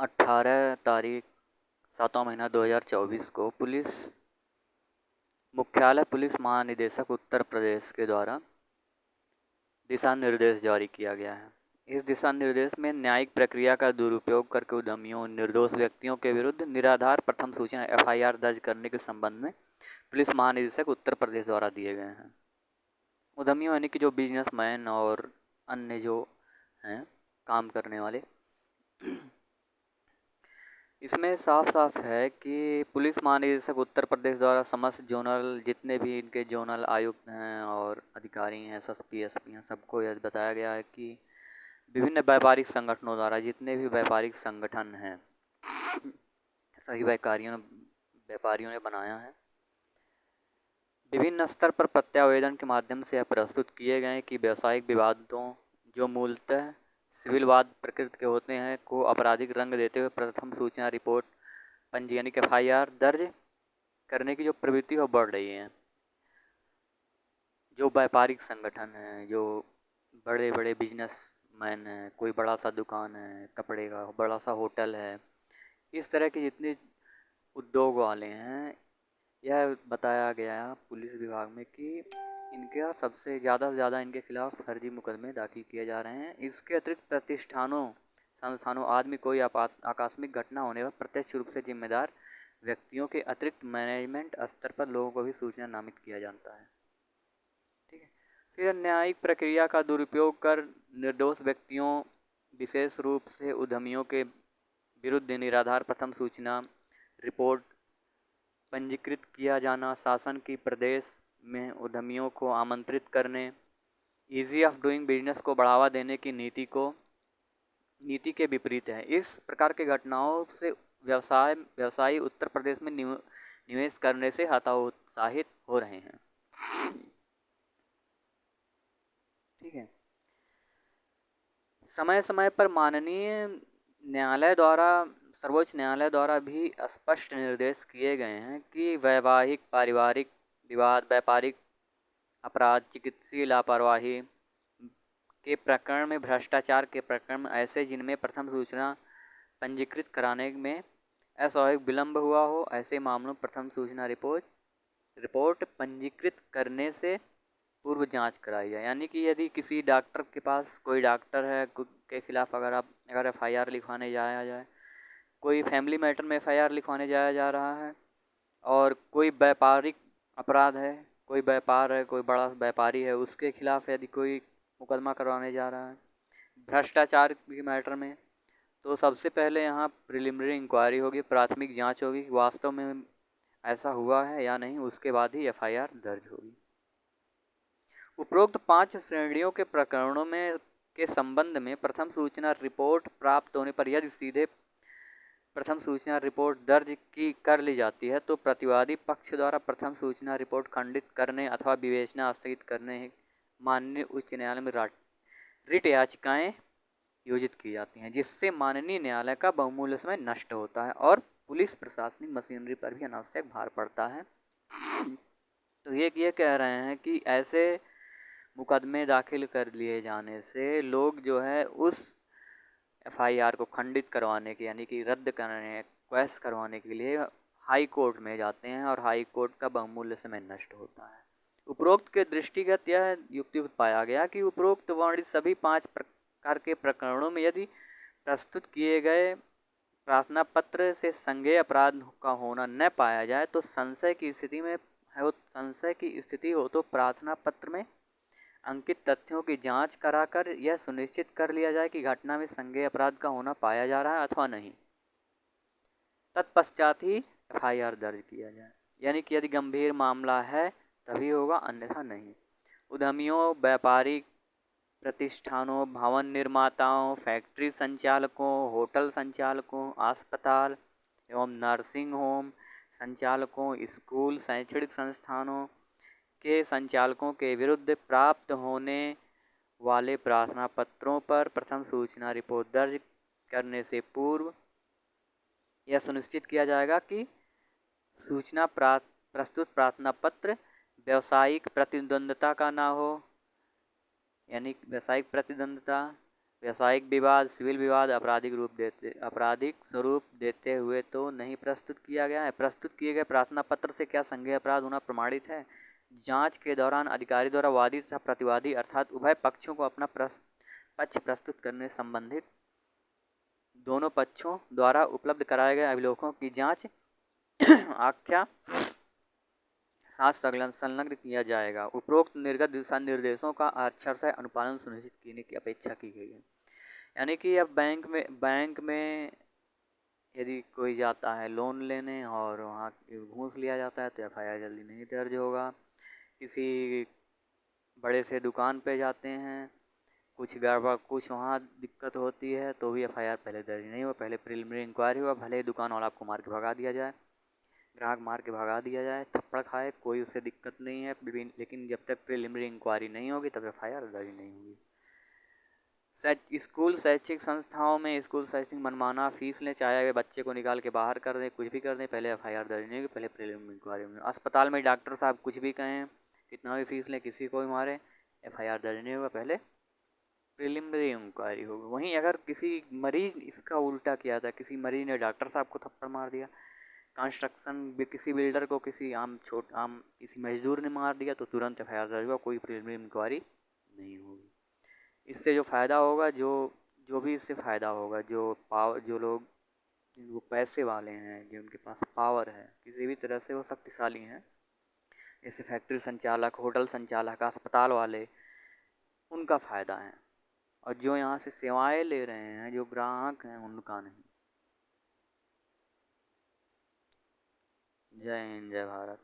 18 तारीख 7वां महीना 2024 को पुलिस मुख्यालय पुलिस महानिदेशक उत्तर प्रदेश के द्वारा दिशा निर्देश जारी किया गया है। इस दिशा निर्देश में न्यायिक प्रक्रिया का दुरुपयोग करके उद्यमियों निर्दोष व्यक्तियों के विरुद्ध निराधार प्रथम सूचना एफआईआर दर्ज करने के संबंध में पुलिस महानिदेशक उत्तर प्रदेश द्वारा दिए गए हैं। उद्यमियों यानी कि जो बिजनेसमैन और अन्य जो हैं काम करने वाले, इसमें साफ साफ है कि पुलिस महानिदेशक उत्तर प्रदेश द्वारा समस्त जोनल जितने भी इनके जोनल आयुक्त हैं और अधिकारी हैं, एसएसपी एसपी हैं, सबको यह बताया गया है कि विभिन्न व्यापारिक संगठनों द्वारा जितने भी व्यापारिक संगठन हैं सभी व्यापारियों ने बनाया है, विभिन्न स्तर पर प्रत्यावेदन के माध्यम से यह प्रस्तुत किए गए कि व्यावसायिक विवादों जो मूलतः सिविल वाद प्रकृति के होते हैं को आपराधिक रंग देते हुए प्रथम सूचना रिपोर्ट पंजीयनिक एफआईआर दर्ज करने की जो प्रवृत्ति है बढ़ रही है। जो व्यापारिक संगठन हैं, जो बड़े बड़े बिजनेसमैन हैं, कोई बड़ा सा दुकान है कपड़े का, बड़ा सा होटल है, इस तरह के जितने उद्योग वाले हैं, यह बताया गया पुलिस विभाग में कि इनका सबसे ज़्यादा से ज़्यादा इनके खिलाफ फर्जी मुकदमे दाखिल किए जा रहे हैं। इसके अतिरिक्त प्रतिष्ठानों संस्थानों आदि कोई आकस्मिक घटना होने पर प्रत्यक्ष रूप से जिम्मेदार व्यक्तियों के अतिरिक्त मैनेजमेंट स्तर पर लोगों को भी सूचना नामित किया जाता है। ठीक है। फिर न्यायिक प्रक्रिया का दुरुपयोग कर निर्दोष व्यक्तियों विशेष रूप से उद्यमियों के विरुद्ध निराधार प्रथम सूचना रिपोर्ट पंजीकृत किया जाना शासन की प्रदेश में उद्यमियों को आमंत्रित करने, ईजी ऑफ डूइंग बिजनेस को बढ़ावा देने की नीति के विपरीत है। इस प्रकार के घटनाओं से व्यवसायी उत्तर प्रदेश में निवेश करने से हतोत्साहित हो रहे हैं। ठीक है। समय समय पर माननीय न्यायालय द्वारा सर्वोच्च न्यायालय द्वारा भी स्पष्ट निर्देश किए गए हैं कि वैवाहिक पारिवारिक विवाद, व्यापारिक अपराध, चिकित्सीय लापरवाही के प्रकरण में, भ्रष्टाचार के प्रकरण में ऐसे जिनमें प्रथम सूचना पंजीकृत कराने में अस्वाभाविक विलंब हुआ हो, ऐसे मामलों प्रथम सूचना रिपोर्ट पंजीकृत करने से पूर्व जांच कराई जाए। यानी कि यदि किसी डॉक्टर के पास कोई डॉक्टर है के खिलाफ अगर एफआईआर लिखवाने जाया जाए, कोई फैमिली मैटर में एफआईआर लिखवाने जाया जा रहा है, और कोई व्यापारिक अपराध है, कोई व्यापार है, कोई बड़ा व्यापारी है, उसके खिलाफ यदि कोई मुकदमा करवाने जा रहा है भ्रष्टाचार के मैटर में, तो सबसे पहले यहाँ प्रिलिमिनरी इंक्वायरी होगी, प्राथमिक जांच होगी कि वास्तव में ऐसा हुआ है या नहीं, उसके बाद ही एफआईआर दर्ज होगी। उपरोक्त 5 श्रेणियों के प्रकरणों में के संबंध में प्रथम सूचना रिपोर्ट प्राप्त होने पर यदि सीधे प्रथम सूचना रिपोर्ट दर्ज कर ली जाती है तो प्रतिवादी पक्ष द्वारा प्रथम सूचना रिपोर्ट खंडित करने अथवा विवेचना स्थगित करने माननीय उच्च न्यायालय में रिट याचिकाएं योजित की जाती हैं, जिससे माननीय न्यायालय का बहुमूल्य समय नष्ट होता है और पुलिस प्रशासनिक मशीनरी पर भी अनावश्यक भार पड़ता है। तो ये कह रहे हैं कि ऐसे मुकदमे दाखिल कर लिए जाने से लोग जो है उस एफआईआर को खंडित करवाने के यानी कि रद्द करने, क्वैश करवाने के लिए हाई कोर्ट में जाते हैं और हाई कोर्ट का बहुमूल्य समय नष्ट होता है। उपरोक्त के दृष्टिगत यह युक्तियुक्त पाया गया कि उपरोक्त वर्णित सभी 5 प्रकार के प्रकरणों में यदि प्रस्तुत किए गए प्रार्थना पत्र से संज्ञेय अपराध का होना न पाया जाए तो संशय की स्थिति हो तो प्रार्थना पत्र में अंकित तथ्यों की जांच कराकर यह सुनिश्चित कर लिया जाए कि घटना में संज्ञेय अपराध का होना पाया जा रहा है अथवा नहीं, तत्पश्चात ही एफआईआर दर्ज किया जाए। यानी कि यदि गंभीर मामला है तभी होगा, अन्यथा नहीं। उद्यमियों, व्यापारिक प्रतिष्ठानों, भवन निर्माताओं, फैक्ट्री संचालकों, होटल संचालकों, अस्पताल एवं नर्सिंग होम संचालकों, स्कूल, शैक्षणिक संस्थानों के संचालकों के विरुद्ध प्राप्त होने वाले प्रार्थना पत्रों पर प्रथम सूचना रिपोर्ट दर्ज करने से पूर्व यह सुनिश्चित किया जाएगा कि सूचना प्रस्तुत प्रार्थना पत्र व्यावसायिक प्रतिद्वंद्विता का ना हो, यानी व्यावसायिक प्रतिद्वंद्विता, व्यावसायिक विवाद, सिविल विवाद आपराधिक स्वरूप देते हुए तो नहीं प्रस्तुत किया गया है। प्रस्तुत किए गए प्रार्थना पत्र से क्या संज्ञेय अपराध होना प्रमाणित है? जांच के दौरान अधिकारी द्वारा वादी तथा प्रतिवादी अर्थात उभय पक्षों को अपना पक्ष प्रस्तुत करने संबंधित दोनों पक्षों द्वारा उपलब्ध कराए गए अभिलेखों की जांच आख्या साथ संलग्न किया जाएगा। उपरोक्त निर्गत दिशा निर्देशों का अक्षरशः अनुपालन सुनिश्चित करने की अपेक्षा की गई है। यानी कि अब बैंक में यदि कोई जाता है लोन लेने और वहाँ घूस लिया जाता है तो एफआईआर जल्दी नहीं दर्ज होगा। किसी बड़े से दुकान पे जाते हैं, कुछ गड़बड़ कुछ वहाँ दिक्कत होती है तो भी एफआईआर पहले दर्ज नहीं हुआ, पहले प्रिलिमिनरी इंक्वायरी हुआ। भले ही दुकान वाला आपको मार के भगा दिया जाए, ग्राहक मार के भगा दिया जाए, थप्पड़ खाए, कोई उससे दिक्कत नहीं है, लेकिन जब तक प्रिलिमिनरी इंक्वायरी नहीं होगी तब एफआईआर दर्ज नहीं होगी। स्कूल शैक्षिक संस्थाओं में स्कूल शैक्षिक मनमाना फीस लें, चाहे वे बच्चे को निकाल के बाहर कर दें, कुछ भी कर दें, पहले एफआईआर दर्ज नहीं होगी, पहले प्रीलिमिनरी इंक्वायरी होगी। अस्पताल में डॉक्टर साहब कुछ भी कहें, कितना भी फीस लें, किसी को भी मारे, एफआईआर दर्ज नहीं होगा, पहले प्रीलिमिनरी इंक्वायरी होगी। वहीं अगर किसी मरीज इसका उल्टा किया था, किसी मरीज ने डॉक्टर साहब को थप्पड़ मार दिया, कंस्ट्रक्शन किसी बिल्डर को किसी आम किसी मजदूर ने मार दिया तो तुरंत एफआईआर दर्ज होगा, कोई प्रीलिमिनरी इंक्वायरी नहीं होगी। इससे जो फ़ायदा होगा, जो भी इससे फ़ायदा होगा, जो लोग वो पैसे वाले हैं, जिनके पास पावर है, किसी भी तरह से वो शक्तिशाली हैं, जैसे फैक्ट्री संचालक, होटल संचालक, अस्पताल वाले, उनका फ़ायदा है। और जो यहाँ से सेवाएं ले रहे हैं, जो ग्राहक हैं, उनका नहीं। जय हिंद, जय भारत।